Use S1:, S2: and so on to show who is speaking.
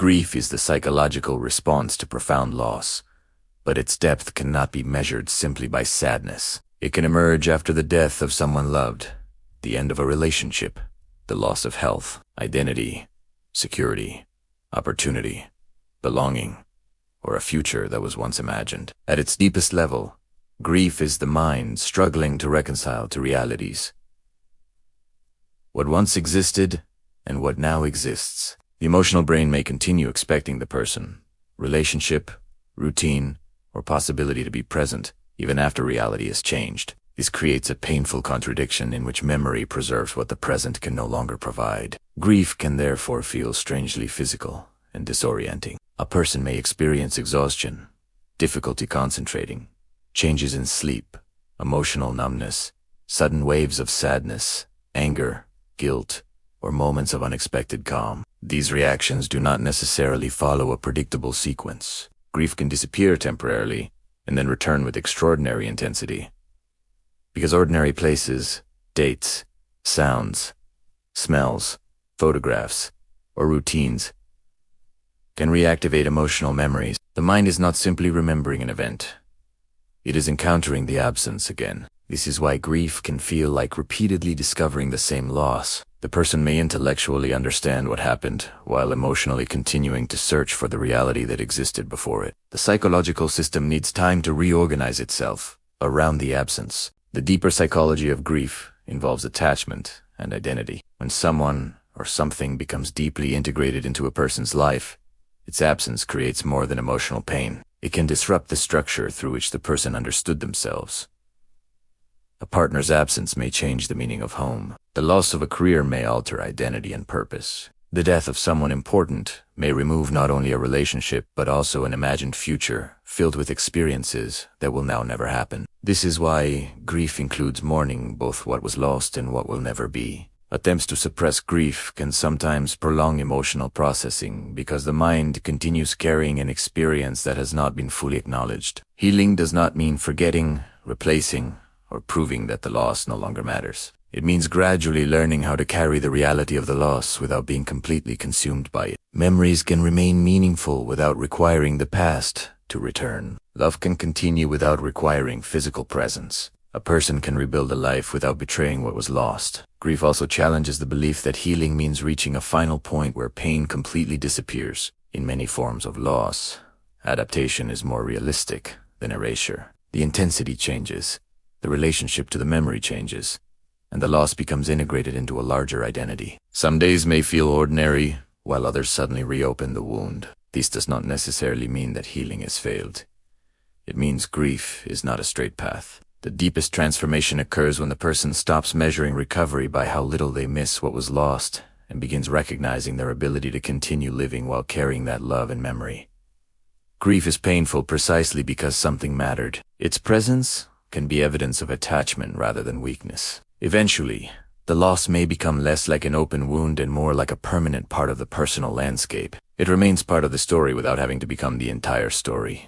S1: Grief is the psychological response to profound loss, but its depth cannot be measured simply by sadness. It can emerge after the death of someone loved, the end of a relationship, the loss of health, identity, security, opportunity, belonging, or a future that was once imagined. At its deepest level, grief is the mind struggling to reconcile two realities: what once existed and what now exists. The emotional brain may continue expecting the person, relationship, routine, or possibility to be present even after reality has changed. This creates a painful contradiction in which memory preserves what the present can no longer provide. Grief can therefore feel strangely physical and disorienting. A person may experience exhaustion, difficulty concentrating, changes in sleep, emotional numbness, sudden waves of sadness, anger, guilt, or moments of unexpected calm. These reactions do not necessarily follow a predictable sequence. Grief can disappear temporarily and then return with extraordinary intensity. Because ordinary places, dates, sounds, smells, photographs, or routines can reactivate emotional memories. The mind is not simply remembering an event. It is encountering the absence again. This is why grief can feel like repeatedly discovering the same loss. The person may intellectually understand what happened, while emotionally continuing to search for the reality that existed before it. The psychological system needs time to reorganize itself around the absence. The deeper psychology of grief involves attachment and identity. When someone or something becomes deeply integrated into a person's life, its absence creates more than emotional pain. It can disrupt the structure through which the person understood themselves. A partner's absence may change the meaning of home. The loss of a career may alter identity and purpose. The death of someone important may remove not only a relationship but also an imagined future filled with experiences that will now never happen. This is why grief includes mourning both what was lost and what will never be. Attempts to suppress grief can sometimes prolong emotional processing because the mind continues carrying an experience that has not been fully acknowledged. Healing does not mean forgetting, replacing, or proving that the loss no longer matters. It means gradually learning how to carry the reality of the loss without being completely consumed by it. Memories can remain meaningful without requiring the past to return. Love can continue without requiring physical presence. A person can rebuild a life without betraying what was lost. Grief also challenges the belief that healing means reaching a final point where pain completely disappears. In many forms of loss, adaptation is more realistic than erasure. The intensity changes, the relationship to the memory changes, and the loss becomes integrated into a larger identity. Some days may feel ordinary, while others suddenly reopen the wound. This does not necessarily mean that healing has failed. It means grief is not a straight path. The deepest transformation occurs when the person stops measuring recovery by how little they miss what was lost and begins recognizing their ability to continue living while carrying that love and memory. Grief is painful precisely because something mattered. Its presence can be evidence of attachment rather than weakness. Eventually, the loss may become less like an open wound and more like a permanent part of the personal landscape. It remains part of the story without having to become the entire story.